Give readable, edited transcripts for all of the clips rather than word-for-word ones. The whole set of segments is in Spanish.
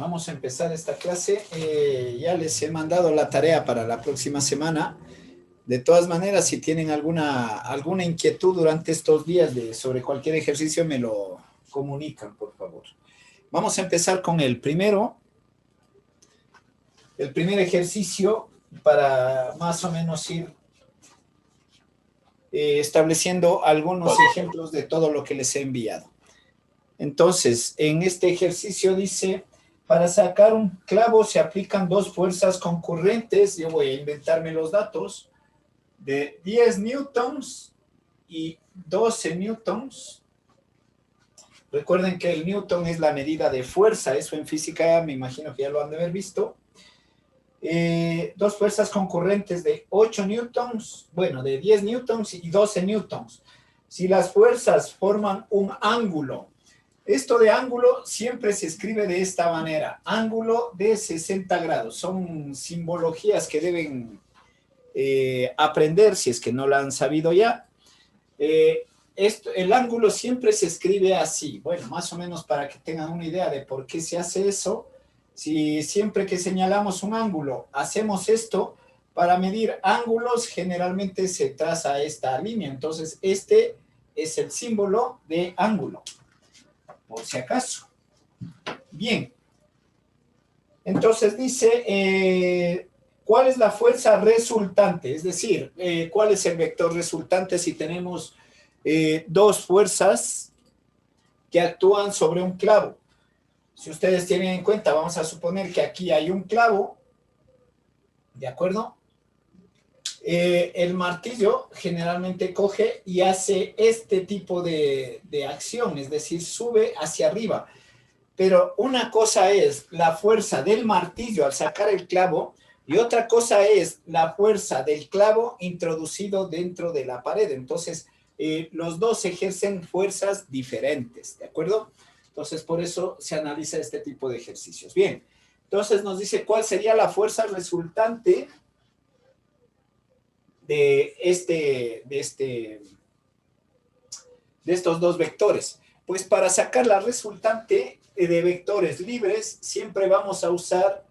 vamos a empezar esta clase. Ya les he mandado la tarea para la próxima semana. De todas maneras, si tienen alguna inquietud durante estos días sobre cualquier ejercicio, me lo comunican, por favor. Vamos a empezar con el primer ejercicio para más o menos ir estableciendo algunos ejemplos de todo lo que les he enviado. Entonces, en este ejercicio dice, para sacar un clavo se aplican dos fuerzas concurrentes. Yo voy a inventarme los datos de 10 newtons y 12 newtons. Recuerden que el newton es la medida de fuerza, eso en física me imagino que ya lo han de haber visto. Dos fuerzas concurrentes de 8 newtons, bueno, de 10 newtons y 12 newtons. Si las fuerzas forman un ángulo, esto de ángulo siempre se escribe de esta manera, ángulo de 60 grados. Son simbologías que deben aprender si es que no la han sabido ya. El ángulo siempre se escribe así. Bueno, más o menos para que tengan una idea de por qué se hace eso. Si siempre que señalamos un ángulo hacemos esto, para medir ángulos generalmente se traza esta línea. Entonces, este es el símbolo de ángulo, por si acaso. Bien. Entonces dice, ¿cuál es la fuerza resultante? Es decir, ¿cuál es el vector resultante si tenemos dos fuerzas que actúan sobre un clavo? Si ustedes tienen en cuenta, vamos a suponer que aquí hay un clavo, ¿de acuerdo? El martillo generalmente coge y hace este tipo de acción, es decir, sube hacia arriba. Pero una cosa es la fuerza del martillo al sacar el clavo y otra cosa es la fuerza del clavo introducido dentro de la pared. Entonces, los dos ejercen fuerzas diferentes, ¿de acuerdo? Entonces, por eso se analiza este tipo de ejercicios. Bien, entonces nos dice cuál sería la fuerza resultante de estos dos vectores. Pues para sacar la resultante de vectores libres, siempre vamos a usar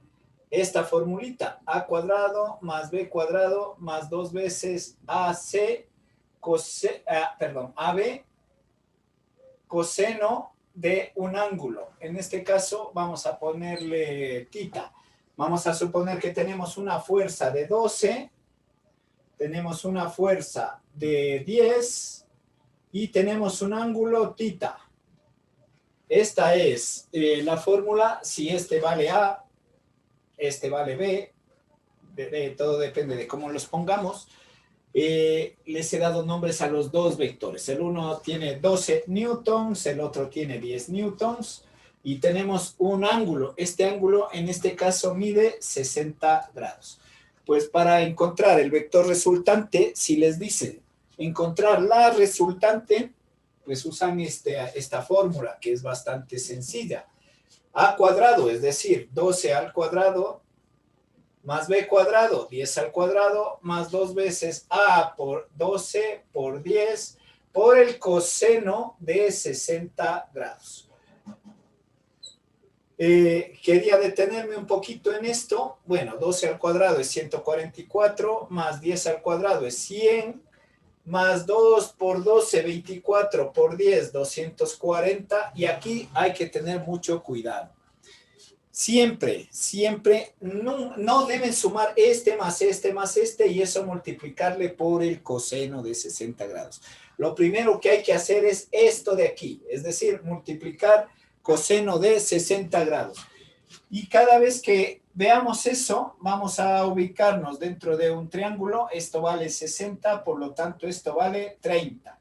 esta formulita, a cuadrado más b cuadrado más dos veces ac, ab, coseno de un ángulo. En este caso vamos a ponerle tita. Vamos a suponer que tenemos una fuerza de 12, tenemos una fuerza de 10 y tenemos un ángulo tita. Esta es la fórmula. Si este vale A, este vale B, todo depende de cómo los pongamos. Les he dado nombres a los dos vectores. El uno tiene 12 newtons, el otro tiene 10 newtons y tenemos un ángulo. Este ángulo en este caso mide 60 grados. Pues para encontrar el vector resultante, si les dicen encontrar la resultante, pues usan esta fórmula que es bastante sencilla. A cuadrado, es decir, 12 al cuadrado más b cuadrado, 10 al cuadrado, más dos veces a por 12 por 10 por el coseno de 60 grados. Quería detenerme un poquito en esto. Bueno, 12 al cuadrado es 144, más 10 al cuadrado es 100, más 2 por 12, 24 por 10, 240. Y aquí hay que tener mucho cuidado. Siempre no deben sumar este más este más este y eso multiplicarle por el coseno de 60 grados. Lo primero que hay que hacer es esto de aquí, es decir, multiplicar coseno de 60 grados. Y cada vez que veamos eso, vamos a ubicarnos dentro de un triángulo. Esto vale 60, por lo tanto esto vale 30.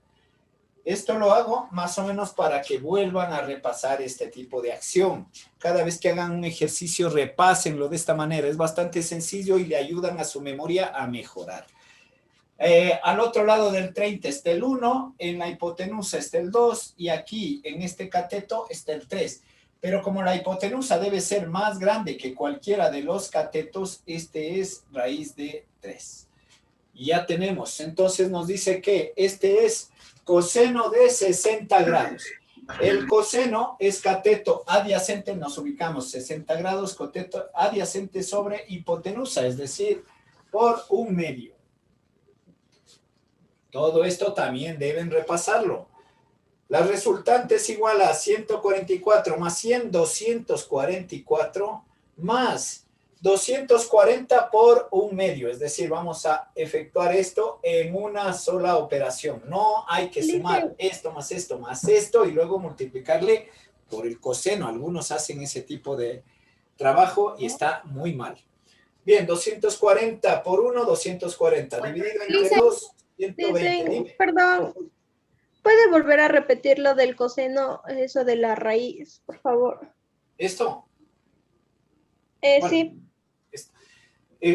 Esto lo hago más o menos para que vuelvan a repasar este tipo de acción. Cada vez que hagan un ejercicio, repásenlo de esta manera. Es bastante sencillo y le ayudan a su memoria a mejorar. Al otro lado del 30 está el 1, en la hipotenusa está el 2 y aquí en este cateto está el 3. Pero como la hipotenusa debe ser más grande que cualquiera de los catetos, este es raíz de 3. Y ya tenemos. Entonces nos dice que este es coseno de 60 grados. El coseno es cateto adyacente, nos ubicamos 60 grados, cateto adyacente sobre hipotenusa, es decir, por 1/2. Todo esto también deben repasarlo. La resultante es igual a 144 más 100, 244 más 240 por 1/2. Es decir, vamos a efectuar esto en una sola operación. No hay que sumar esto más esto y luego multiplicarle por el coseno. Algunos hacen ese tipo de trabajo y está muy mal. Bien, 240 por 1, 240. Dividido entre 2, 120. Dime. Perdón, ¿puede volver a repetir lo del coseno, eso de la raíz, por favor? ¿Esto? Bueno, Sí.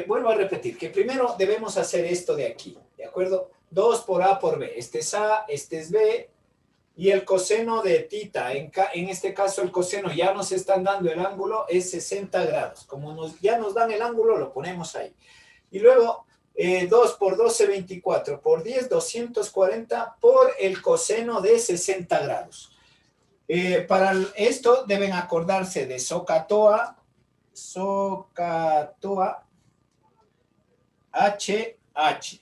Vuelvo a repetir que primero debemos hacer esto de aquí, ¿de acuerdo? 2 por A por B. Este es A, este es B, y el coseno de tita, en este caso el coseno ya nos están dando el ángulo, es 60 grados. Como ya nos dan el ángulo, lo ponemos ahí. Y luego 2 por 12, 24, por 10, 240 por el coseno de 60 grados. Para esto deben acordarse de SOHCAHTOA, HH.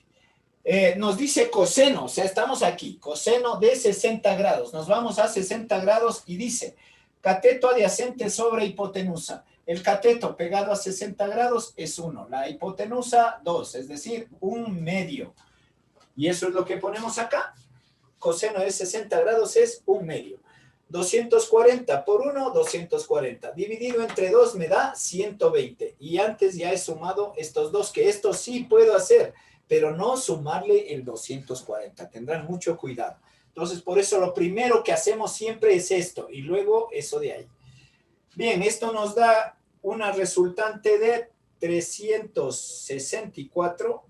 Nos dice coseno, o sea, estamos aquí, coseno de 60 grados. Nos vamos a 60 grados y dice cateto adyacente sobre hipotenusa. El cateto pegado a 60 grados es 1, la hipotenusa 2, es decir, 1/2. Y eso es lo que ponemos acá. Coseno de 60 grados es 1/2. 240 por 1, 240. Dividido entre 2 me da 120. Y antes ya he sumado estos dos, que esto sí puedo hacer, pero no sumarle el 240. Tendrán mucho cuidado. Entonces, por eso lo primero que hacemos siempre es esto, y luego eso de ahí. Bien, esto nos da una resultante de 364.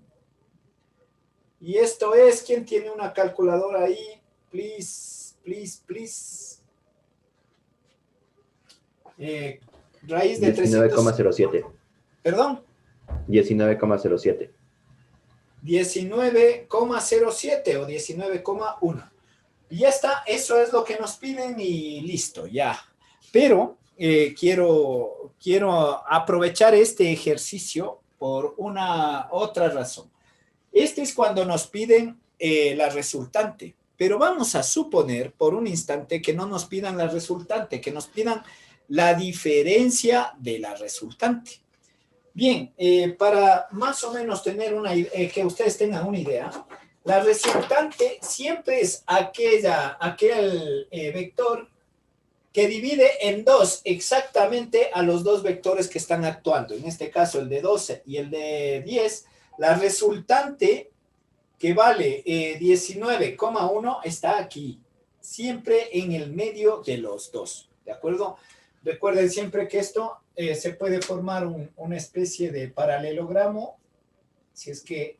Y esto es, ¿quién tiene una calculadora ahí? Please, please, please. Raíz de 19,07. ¿Perdón? 19,07. 19,07 o 19,1. Y ya está, eso es lo que nos piden y listo, ya. Pero quiero aprovechar este ejercicio por una otra razón. Este es cuando nos piden la resultante, pero vamos a suponer por un instante que no nos pidan la resultante, que nos pidan la diferencia de la resultante. Bien, para más o menos tener que ustedes tengan una idea, la resultante siempre es aquel vector que divide en 2 exactamente a los dos vectores que están actuando. En este caso, el de 12 y el de 10, la resultante que vale 19,1 está aquí, siempre en el medio de los dos, ¿de acuerdo? Recuerden siempre que esto se puede formar una especie de paralelogramo, si es que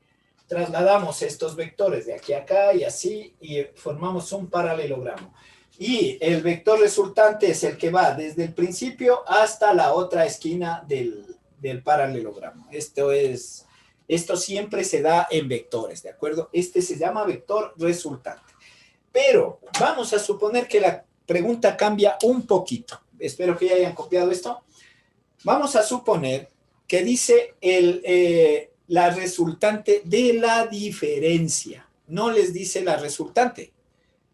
trasladamos estos vectores de aquí a acá y así, y formamos un paralelogramo. Y el vector resultante es el que va desde el principio hasta la otra esquina del paralelogramo. Esto siempre se da en vectores, ¿de acuerdo? Este se llama vector resultante. Pero vamos a suponer que la pregunta cambia un poquito. Espero que ya hayan copiado esto. Vamos a suponer que dice la resultante de la diferencia. No les dice la resultante,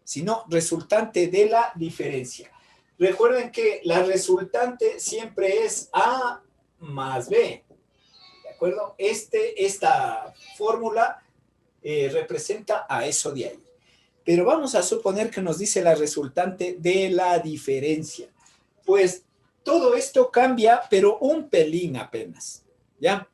sino resultante de la diferencia. Recuerden que la resultante siempre es A más B. ¿De acuerdo? Esta fórmula representa a eso de ahí. Pero vamos a suponer que nos dice la resultante de la diferencia. Pues todo esto cambia, pero un pelín apenas, ¿ya?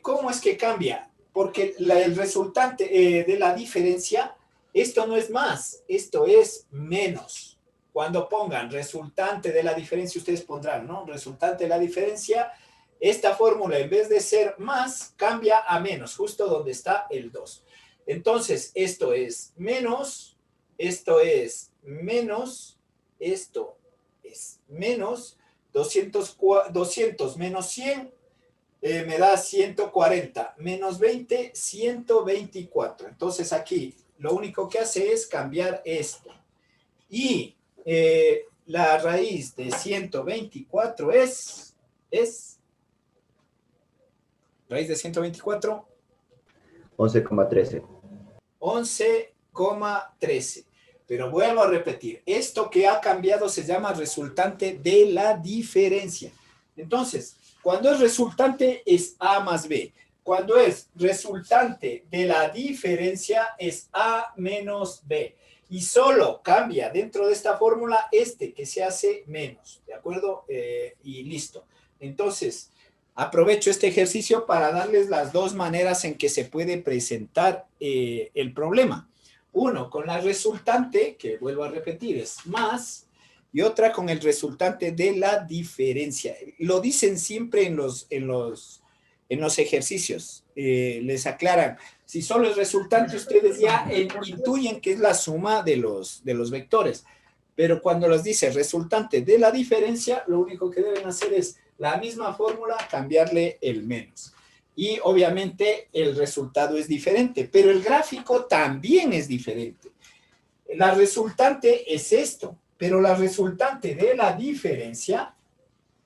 ¿Cómo es que cambia? Porque el resultante de la diferencia, esto no es más, esto es menos. Cuando pongan resultante de la diferencia, ustedes pondrán, ¿no? Resultante de la diferencia, esta fórmula en vez de ser más, cambia a menos, justo donde está el 2. Entonces, esto es menos, esto es menos, esto es menos, 200 menos 100 me da 140, menos 20, 124. Entonces aquí lo único que hace es cambiar esto. Y La raíz de 124 raíz de 124, 11,13. 11,13. Pero vuelvo a repetir, esto que ha cambiado se llama resultante de la diferencia. Entonces, cuando es resultante es A más B. Cuando es resultante de la diferencia es A menos B. Y solo cambia dentro de esta fórmula este que se hace menos, ¿de acuerdo? Y listo. Entonces, aprovecho este ejercicio para darles las dos maneras en que se puede presentar el problema. Uno, con la resultante, que vuelvo a repetir, es más, y otra con el resultante de la diferencia. Lo dicen siempre en los ejercicios. Les aclaran, si solo es resultante, ustedes ya intuyen que es la suma de los vectores. Pero cuando les dice resultante de la diferencia, lo único que deben hacer es la misma fórmula, cambiarle el menos. Y obviamente el resultado es diferente, pero el gráfico también es diferente. La resultante es esto, pero la resultante de la diferencia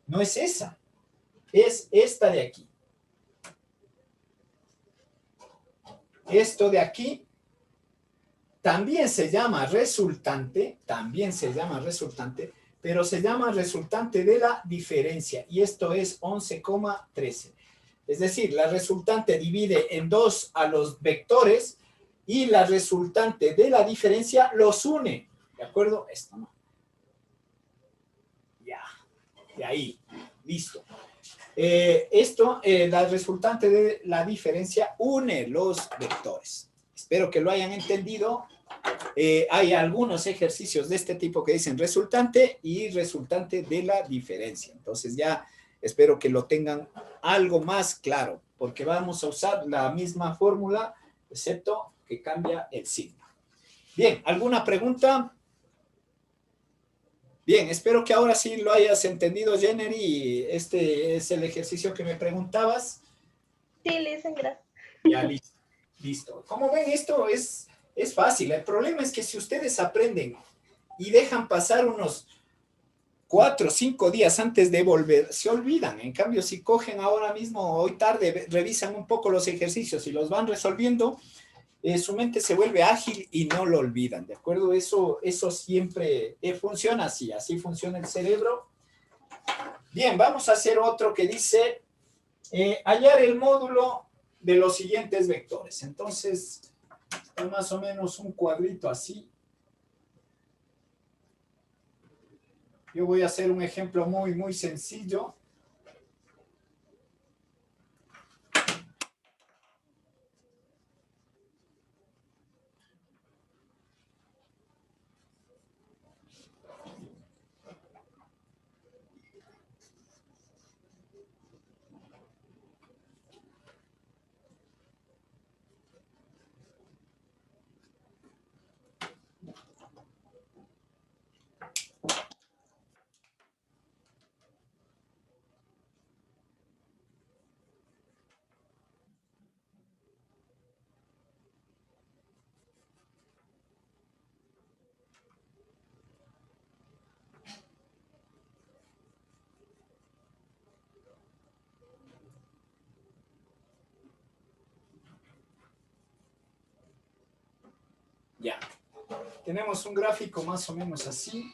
no es esa, es esta de aquí. Esto de aquí también se llama resultante, pero se llama resultante de la diferencia, y esto es 11,13. Es decir, la resultante divide en dos a los vectores y la resultante de la diferencia los une. ¿De acuerdo? Esto no. Ya. De ahí. Listo. La resultante de la diferencia une los vectores. Espero que lo hayan entendido. Hay algunos ejercicios de este tipo que dicen resultante y resultante de la diferencia. Entonces ya espero que lo tengan algo más claro, porque vamos a usar la misma fórmula, excepto que cambia el signo. Bien, ¿alguna pregunta? Bien, espero que ahora sí lo hayas entendido, Jenner, y este es el ejercicio que me preguntabas. Sí, le dicen gracias. Ya, listo. Listo. Como ven, esto es fácil. El problema es que si ustedes aprenden y dejan pasar unos 4 o 5 días antes de volver, se olvidan. En cambio, si cogen ahora mismo, hoy tarde, revisan un poco los ejercicios y los van resolviendo, su mente se vuelve ágil y no lo olvidan, ¿de acuerdo? Eso siempre funciona así funciona el cerebro. Bien, vamos a hacer otro que dice hallar el módulo de los siguientes vectores. Entonces, está más o menos un cuadrito así. Yo voy a hacer un ejemplo muy, muy sencillo. Ya. Tenemos un gráfico más o menos así.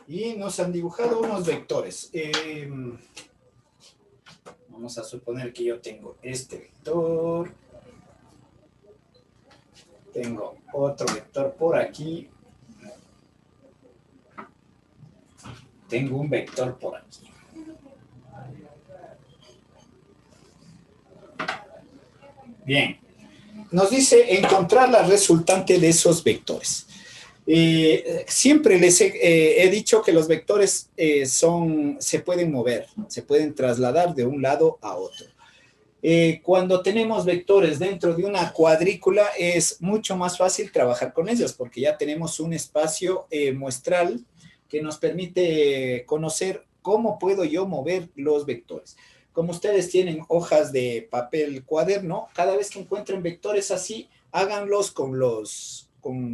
Y nos han dibujado unos vectores. Vamos a suponer que yo tengo este vector. Tengo otro vector por aquí. Tengo un vector por aquí. Bien. Nos dice encontrar la resultante de esos vectores. Siempre les he dicho que los vectores se pueden mover, se pueden trasladar de un lado a otro. Cuando tenemos vectores dentro de una cuadrícula es mucho más fácil trabajar con ellos porque ya tenemos un espacio muestral que nos permite conocer cómo puedo yo mover los vectores. Como ustedes tienen hojas de papel cuaderno, cada vez que encuentren vectores así, háganlos con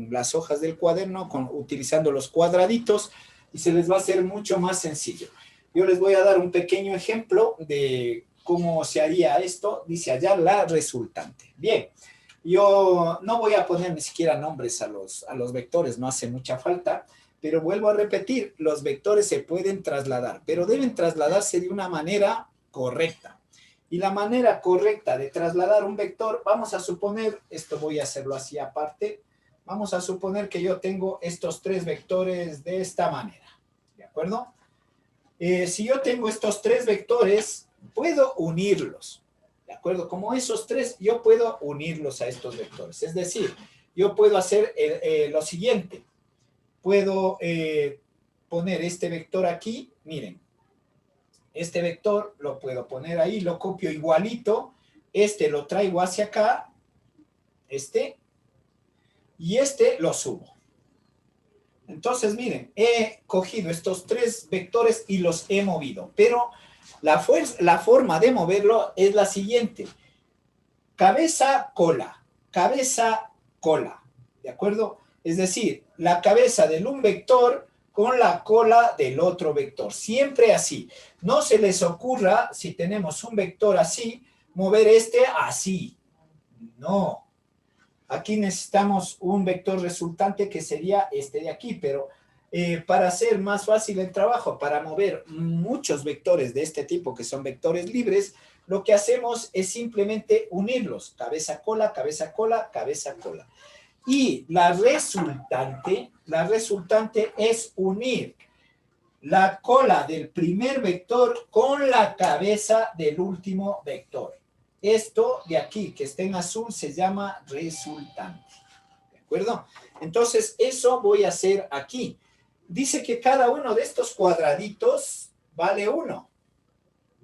las hojas del cuaderno, utilizando los cuadraditos, y se les va a hacer mucho más sencillo. Yo les voy a dar un pequeño ejemplo de cómo se haría esto. Dice hallar la resultante. Bien, yo no voy a poner ni siquiera nombres a los vectores, no hace mucha falta, pero vuelvo a repetir, los vectores se pueden trasladar, pero deben trasladarse de una manera correcta. Y la manera correcta de trasladar un vector, vamos a suponer, esto voy a hacerlo así aparte, vamos a suponer que yo tengo estos 3 vectores de esta manera, ¿de acuerdo? Si yo tengo estos 3 vectores, puedo unirlos, ¿de acuerdo? Como esos 3, yo puedo unirlos a estos vectores. Es decir, yo puedo hacer lo siguiente. Puedo poner este vector aquí, miren. Este vector lo puedo poner ahí, lo copio igualito. Este lo traigo hacia acá, y este lo subo. Entonces, miren, he cogido estos 3 vectores y los he movido, pero la forma de moverlo es la siguiente. Cabeza, cola, ¿de acuerdo? Es decir, la cabeza de un vector con la cola del otro vector. Siempre así. No se les ocurra, si tenemos un vector así, mover este así. No. Aquí necesitamos un vector resultante que sería este de aquí, pero para hacer más fácil el trabajo, para mover muchos vectores de este tipo, que son vectores libres, lo que hacemos es simplemente unirlos. Cabeza, cola, cabeza, cola, cabeza, cola. Y la resultante es unir la cola del primer vector con la cabeza del último vector. Esto de aquí, que está en azul, se llama resultante. ¿De acuerdo? Entonces, eso voy a hacer aquí. Dice que cada uno de estos cuadraditos vale 1.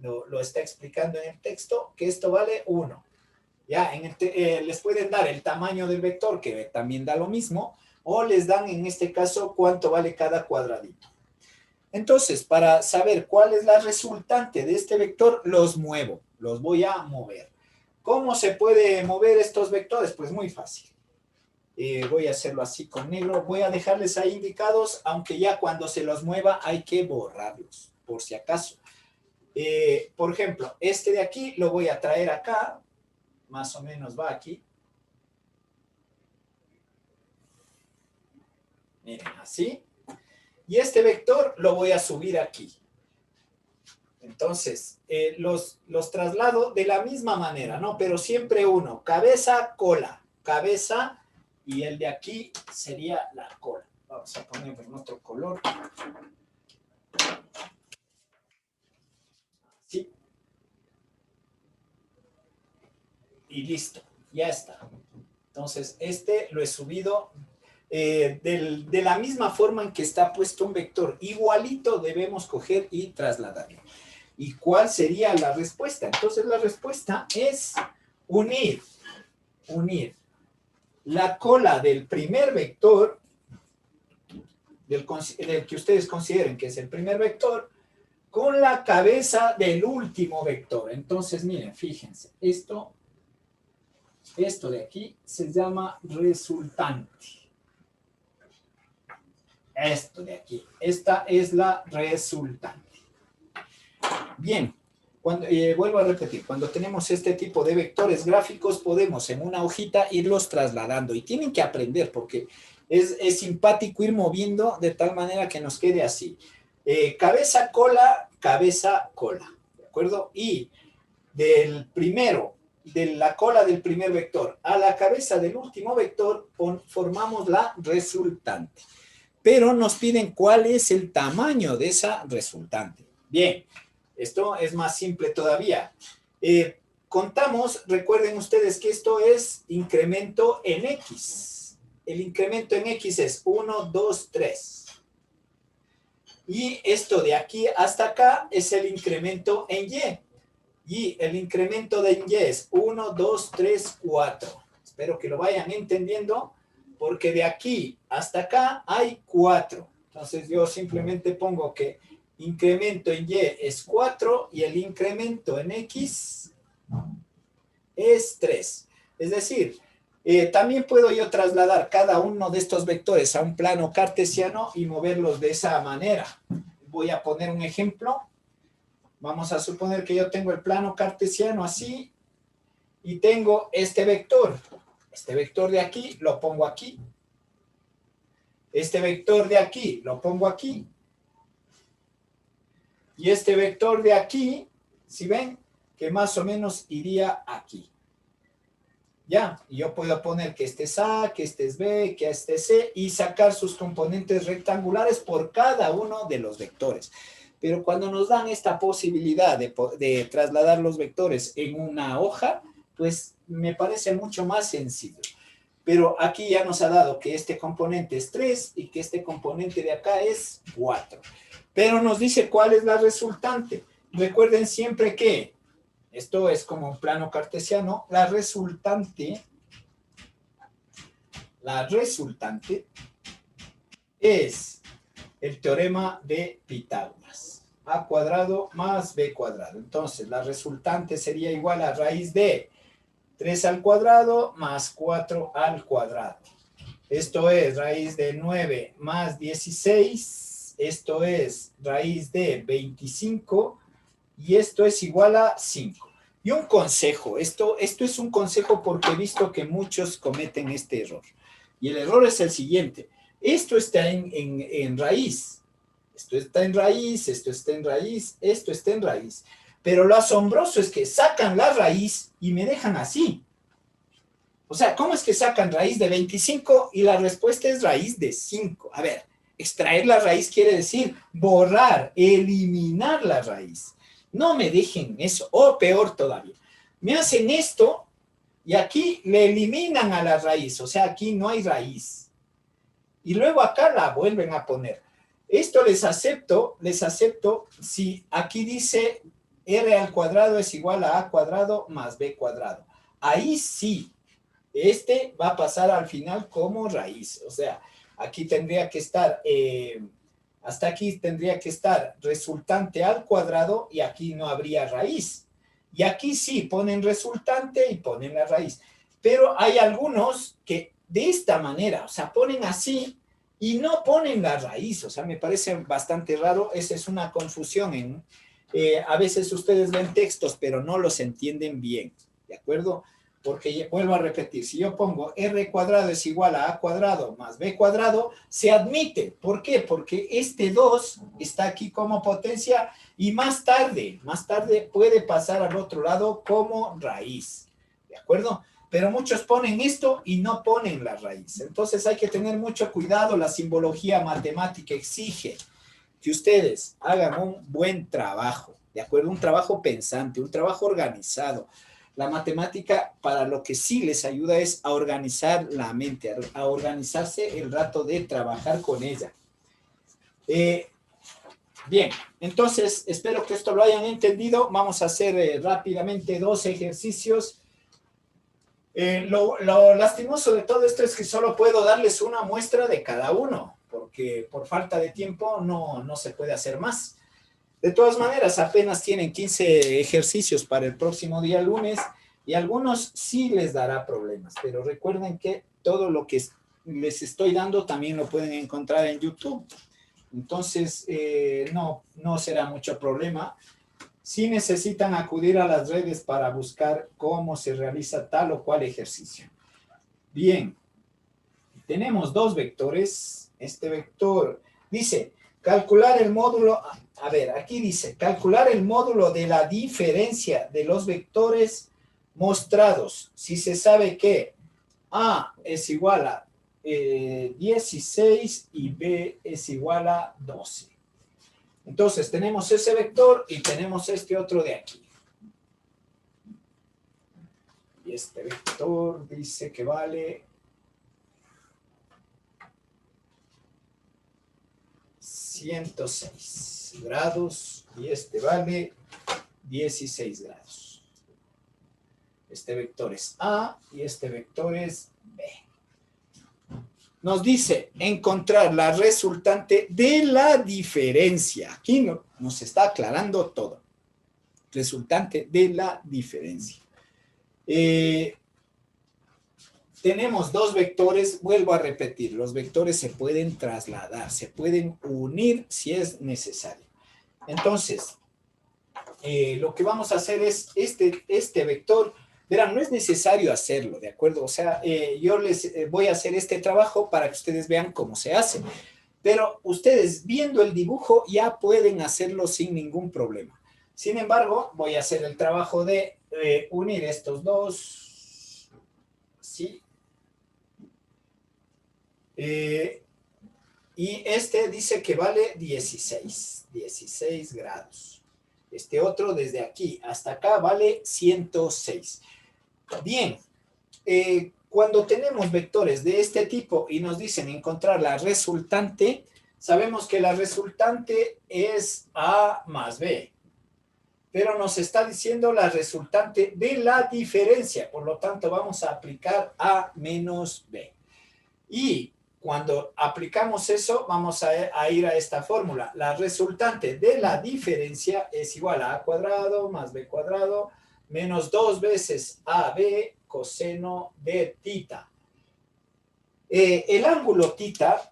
Lo está explicando en el texto, que esto vale 1. Ya, les pueden dar el tamaño del vector, que también da lo mismo, o les dan, en este caso, cuánto vale cada cuadradito. Entonces, para saber cuál es la resultante de este vector, los muevo. Los voy a mover. ¿Cómo se puede mover estos vectores? Pues muy fácil. Voy a hacerlo así con negro. Voy a dejarles ahí indicados, aunque ya cuando se los mueva hay que borrarlos, por si acaso. Por ejemplo, este de aquí lo voy a traer acá. Más o menos va aquí. Miren, así. Y este vector lo voy a subir aquí. Entonces, los traslado de la misma manera, ¿no? Pero siempre uno, cabeza, cola, cabeza, y el de aquí sería la cola. Vamos a poner en otro color. Así. Y listo, ya está. Entonces, este lo he subido de la misma forma en que está puesto un vector. Igualito debemos coger y trasladarlo. ¿Y cuál sería la respuesta? Entonces la respuesta es unir la cola del primer vector, del que ustedes consideren que es el primer vector, con la cabeza del último vector. Entonces, miren, fíjense, esto de aquí se llama resultante. Esto de aquí, esta es la resultante. Bien, vuelvo a repetir, cuando tenemos este tipo de vectores gráficos, podemos en una hojita irlos trasladando y tienen que aprender porque es simpático ir moviendo de tal manera que nos quede así. Cabeza, cola, ¿de acuerdo? Y del primero, de la cola del primer vector a la cabeza del último vector, formamos la resultante. Pero nos piden cuál es el tamaño de esa resultante. Bien. Esto es más simple todavía. Contamos, recuerden ustedes que esto es incremento en X. El incremento en X es 1, 2, 3. Y esto de aquí hasta acá es el incremento en Y. Y el incremento de Y es 1, 2, 3, 4. Espero que lo vayan entendiendo, porque de aquí hasta acá hay 4. Entonces yo simplemente pongo que incremento en Y es 4 y el incremento en X es 3. Es decir, También puedo yo trasladar cada uno de estos vectores a un plano cartesiano y moverlos de esa manera. Voy a poner un ejemplo. Vamos a suponer que yo tengo el plano cartesiano así y tengo este vector. Este vector de aquí lo pongo aquí. Este vector de aquí lo pongo aquí. Y este vector de aquí, si ven, que más o menos iría aquí. Ya, y yo puedo poner que este es A, que este es B, que este es C, y sacar sus componentes rectangulares por cada uno de los vectores. Pero cuando nos dan esta posibilidad de trasladar los vectores en una hoja, pues me parece mucho más sencillo. Pero aquí ya nos ha dado que este componente es 3 y que este componente de acá es 4. Pero nos dice cuál es la resultante. Recuerden siempre que esto es como un plano cartesiano. La resultante es el teorema de Pitágoras. A cuadrado más B cuadrado. Entonces, la resultante sería igual a raíz de 3 al cuadrado más 4 al cuadrado. Esto es raíz de 9 más 16. Esto es raíz de 25. Y esto es igual a 5. Y un consejo, esto es un consejo porque he visto que muchos cometen este error. Y el error es el siguiente. Esto está en raíz. Esto está en raíz, esto está en raíz, esto está en raíz. Pero lo asombroso es que sacan la raíz y me dejan así. O sea, ¿cómo es que sacan raíz de 25 y la respuesta es raíz de 5? A ver, extraer la raíz quiere decir borrar, eliminar la raíz. No me dejen eso, o peor todavía. Me hacen esto y aquí le eliminan a la raíz, o sea, aquí no hay raíz. Y luego acá la vuelven a poner. Esto les acepto si aquí dice r al cuadrado es igual a cuadrado más b cuadrado. Ahí sí, este va a pasar al final como raíz. O sea, aquí tendría que estar, hasta aquí tendría que estar resultante al cuadrado y aquí no habría raíz. Y aquí sí ponen resultante y ponen la raíz. Pero hay algunos que de esta manera, o sea, ponen así y no ponen la raíz. O sea, me parece bastante raro. Esa es una confusión. A veces ustedes ven textos, pero no los entienden bien. ¿De acuerdo? Porque vuelvo a repetir, si yo pongo r cuadrado es igual a cuadrado más b cuadrado, se admite. ¿Por qué? Porque este 2 está aquí como potencia y más tarde puede pasar al otro lado como raíz. ¿De acuerdo? Pero muchos ponen esto y no ponen la raíz. Entonces hay que tener mucho cuidado. La simbología matemática exige que ustedes hagan un buen trabajo. ¿De acuerdo? Un trabajo pensante, un trabajo organizado. La matemática para lo que sí les ayuda es a organizar la mente, a organizarse el rato de trabajar con ella. Bien, entonces espero que esto lo hayan entendido. Vamos a hacer rápidamente 2 ejercicios. Lo lastimoso de todo esto es que solo puedo darles una muestra de cada uno, porque por falta de tiempo no se puede hacer más. De todas maneras, apenas tienen 15 ejercicios para el próximo día lunes y algunos sí les dará problemas, pero recuerden que todo lo que les estoy dando también lo pueden encontrar en YouTube. Entonces, no será mucho problema. Sí necesitan acudir a las redes para buscar cómo se realiza tal o cual ejercicio. Bien, tenemos 2 vectores. Este vector dice... calcular el módulo, a ver, aquí dice, calcular el módulo de la diferencia de los vectores mostrados. Si se sabe que A es igual a 16 y B es igual a 12. Entonces, tenemos ese vector y tenemos este otro de aquí. Y este vector dice que vale 106 grados y este vale 16 grados. Este vector es A y este vector es B. Nos dice encontrar la resultante de la diferencia. Aquí nos está aclarando todo. Resultante de la diferencia. tenemos dos vectores, vuelvo a repetir, los vectores se pueden trasladar, se pueden unir si es necesario. Entonces, lo que vamos a hacer es este vector, verán, no es necesario hacerlo, ¿de acuerdo? O sea, yo les voy a hacer este trabajo para que ustedes vean cómo se hace. Pero ustedes viendo el dibujo ya pueden hacerlo sin ningún problema. Sin embargo, voy a hacer el trabajo de unir estos dos. ¿Sí? Y este dice que vale 16 grados. Este otro desde aquí hasta acá vale 106. Bien, cuando tenemos vectores de este tipo y nos dicen encontrar la resultante, sabemos que la resultante es A más B, pero nos está diciendo la resultante de la diferencia, por lo tanto vamos a aplicar A menos B. Y cuando aplicamos eso, vamos a ir a esta fórmula. La resultante de la diferencia es igual a A cuadrado más B cuadrado menos 2 veces AB coseno de tita. El ángulo tita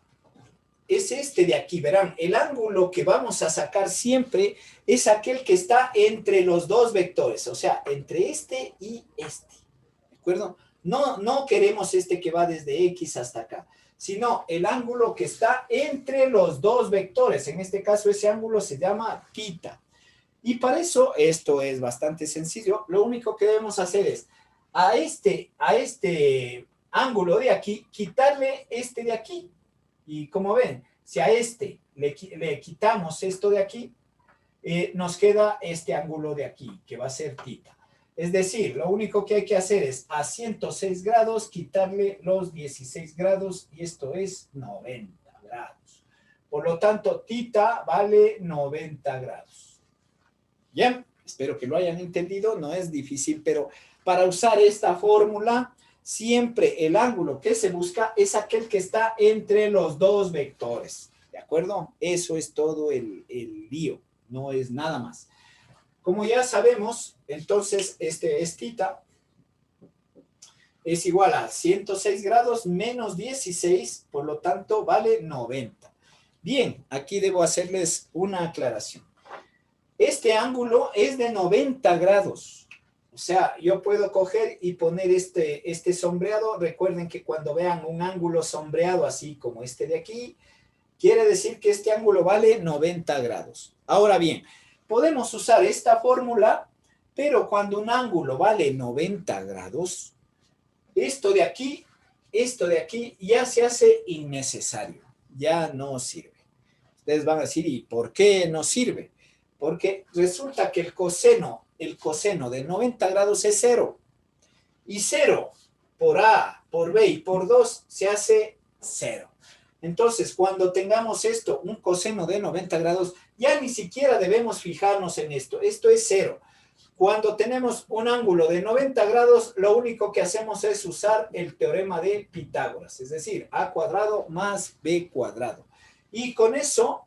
es este de aquí, verán. El ángulo que vamos a sacar siempre es aquel que está entre los dos vectores, o sea, entre este y este. ¿De acuerdo? No queremos este que va desde X hasta acá, sino el ángulo que está entre los dos vectores. En este caso, ese ángulo se llama tita. Y para eso, esto es bastante sencillo. Lo único que debemos hacer es a este ángulo de aquí, quitarle este de aquí. Y como ven, si a este le quitamos esto de aquí, nos queda este ángulo de aquí, que va a ser tita. Es decir, lo único que hay que hacer es a 106 grados quitarle los 16 grados y esto es 90 grados. Por lo tanto, tita vale 90 grados. Bien, espero que lo hayan entendido, no es difícil, pero para usar esta fórmula, siempre el ángulo que se busca es aquel que está entre los dos vectores, ¿de acuerdo? Eso es todo el lío, no es nada más. Como ya sabemos, entonces este es tita, es igual a 106 grados menos 16, por lo tanto vale 90. Bien, aquí debo hacerles una aclaración. Este ángulo es de 90 grados. O sea, yo puedo coger y poner este sombreado. Recuerden que cuando vean un ángulo sombreado así como este de aquí, quiere decir que este ángulo vale 90 grados. Ahora bien, podemos usar esta fórmula, pero cuando un ángulo vale 90 grados, esto de aquí ya se hace innecesario. Ya no sirve. Ustedes van a decir, ¿y por qué no sirve? Porque resulta que el coseno de 90 grados es 0. Y 0 por A, por B y por 2 se hace 0. Entonces, cuando tengamos esto, un coseno de 90 grados, ya ni siquiera debemos fijarnos en esto. Esto es 0. Cuando tenemos un ángulo de 90 grados, lo único que hacemos es usar el teorema de Pitágoras, es decir, A cuadrado más B cuadrado. Y con eso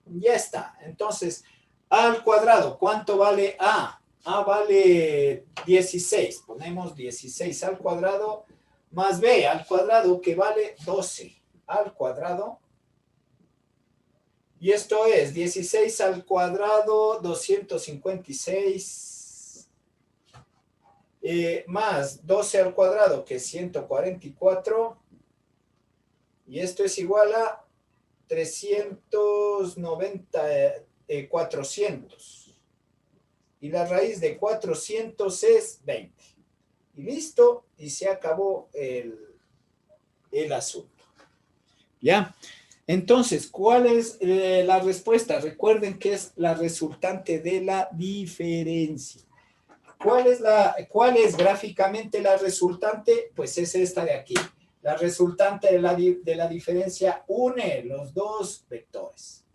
ya está. Entonces, A al cuadrado, ¿cuánto vale A? A vale 16. Ponemos 16 al cuadrado más B al cuadrado, que vale 12 al cuadrado. Y esto es 16 al cuadrado, 256, más 12 al cuadrado, que es 144. Y esto es igual a 390, 400. Y la raíz de 400 es 20. Y listo, y se acabó el asunto. ¿Ya? Entonces, ¿cuál es la respuesta? Recuerden que es la resultante de la diferencia. ¿Cuál es gráficamente la resultante? Pues es esta de aquí. La resultante de la diferencia une los dos vectores.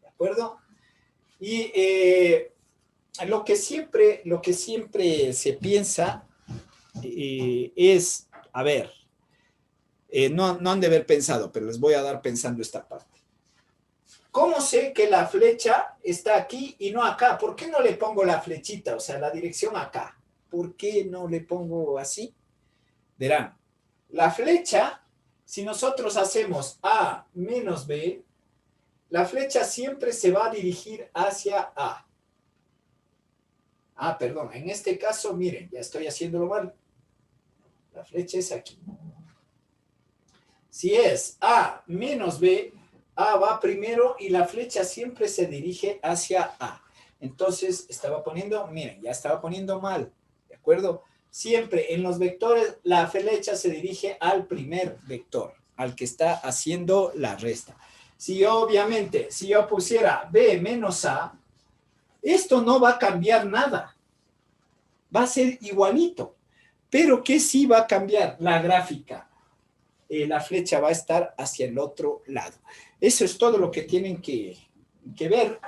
¿De acuerdo? Y lo que siempre se piensa es, a ver, no han de haber pensado, pero les voy a dar pensando esta parte. ¿Cómo sé que la flecha está aquí y no acá? ¿Por qué no le pongo la flechita, o sea, la dirección acá? ¿Por qué no le pongo así? Verán, La flecha, si nosotros hacemos A menos B, la flecha siempre se va a dirigir hacia A. Ah, perdón, en este caso, miren, ya estoy haciéndolo mal. La flecha es aquí. Si es A menos B, A va primero y la flecha siempre se dirige hacia A. Entonces, estaba poniendo, miren, ya estaba poniendo mal, ¿de acuerdo? Siempre en los vectores, la flecha se dirige al primer vector, al que está haciendo la resta. Si obviamente, si yo pusiera B menos A, esto no va a cambiar nada. Va a ser igualito. Pero ¿qué sí va a cambiar? La gráfica. La flecha va a estar hacia el otro lado. Eso es todo lo que tienen que ver.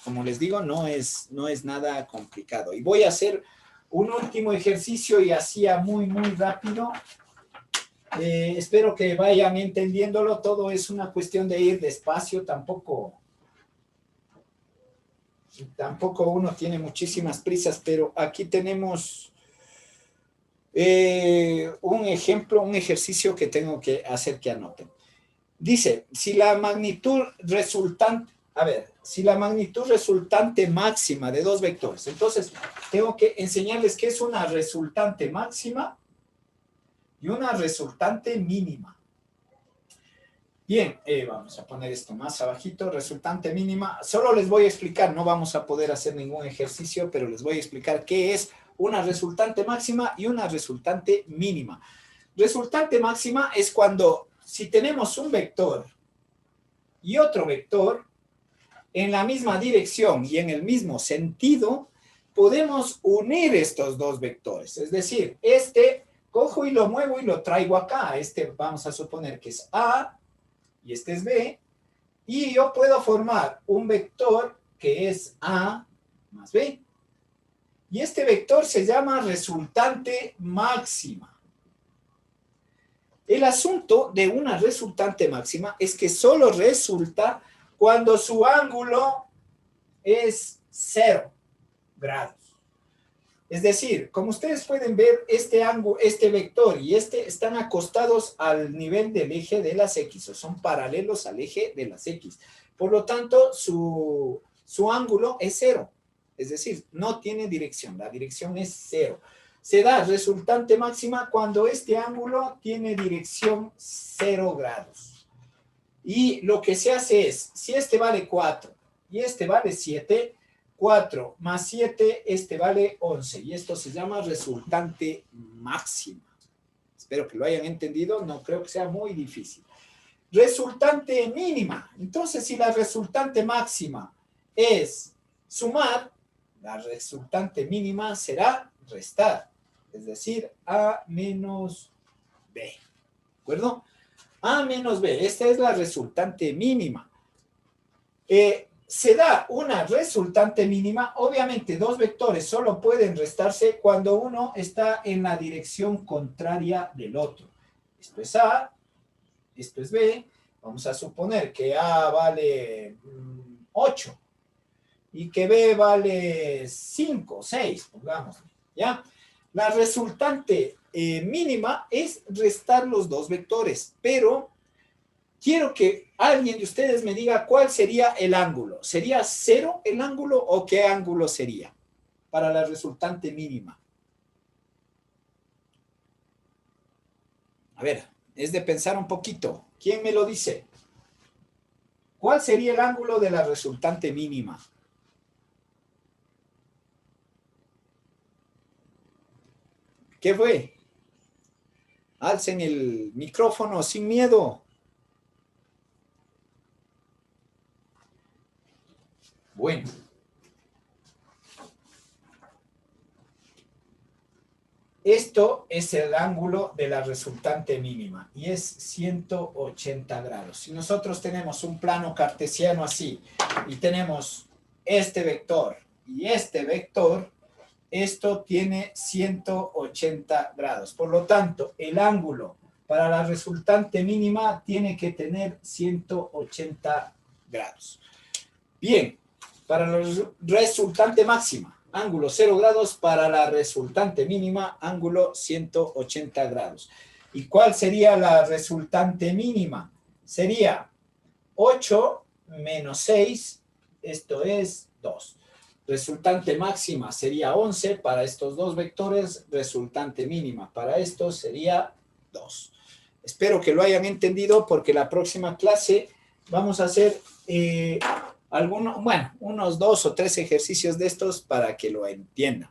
Como les digo, no es nada complicado. Y voy a hacer un último ejercicio y hacía muy rápido. Espero que vayan entendiéndolo. Todo es una cuestión de ir despacio. Tampoco uno tiene muchísimas prisas, pero aquí tenemos un ejemplo, un ejercicio que tengo que hacer que anoten. Dice, si la magnitud resultante máxima de dos vectores, entonces tengo que enseñarles qué es una resultante máxima y una resultante mínima. Bien, vamos a poner esto más abajito, resultante mínima. Solo les voy a explicar, no vamos a poder hacer ningún ejercicio, pero les voy a explicar qué es una resultante máxima y una resultante mínima. Resultante máxima es cuando, si tenemos un vector y otro vector, en la misma dirección y en el mismo sentido, podemos unir estos dos vectores. Es decir, este cojo y lo muevo y lo traigo acá. Este vamos a suponer que es A, y este es B, y yo puedo formar un vector que es A más B. Y este vector se llama resultante máxima. El asunto de una resultante máxima es que solo resulta cuando su ángulo es 0 grados. Es decir, como ustedes pueden ver, este vector y este están acostados al nivel del eje de las X, o son paralelos al eje de las X. Por lo tanto, su ángulo es 0. Es decir, no tiene dirección, la dirección es 0. Se da resultante máxima cuando este ángulo tiene dirección 0 grados. Y lo que se hace es, si este vale 4 y este vale 7, 4 más 7, este vale 11. Y esto se llama resultante máxima. Espero que lo hayan entendido. No creo que sea muy difícil. Resultante mínima. Entonces, si la resultante máxima es sumar, la resultante mínima será restar. Es decir, A menos B. ¿De acuerdo? A menos B. Esta es la resultante mínima. Se da una resultante mínima. Obviamente, dos vectores solo pueden restarse cuando uno está en la dirección contraria del otro. Esto es A, esto es B. Vamos a suponer que A vale 8 y que B vale 5, 6, pongamos. ¿Ya? La resultante mínima es restar los dos vectores, pero quiero que alguien de ustedes me diga cuál sería el ángulo. ¿Sería 0 el ángulo o qué ángulo sería para la resultante mínima? A ver, es de pensar un poquito. ¿Quién me lo dice? ¿Cuál sería el ángulo de la resultante mínima? ¿Qué fue? Alcen el micrófono sin miedo. Bueno. Esto es el ángulo de la resultante mínima y es 180 grados. Si nosotros tenemos un plano cartesiano así y tenemos este vector y este vector, esto tiene 180 grados. Por lo tanto, el ángulo para la resultante mínima tiene que tener 180 grados. Bien, para la resultante máxima, ángulo 0 grados, para la resultante mínima, ángulo 180 grados. ¿Y cuál sería la resultante mínima? Sería 8 menos 6, esto es 2. Resultante máxima sería 11 para estos dos vectores, resultante mínima para estos sería 2. Espero que lo hayan entendido porque la próxima clase vamos a hacer unos 2 o 3 ejercicios de estos para que lo entiendan.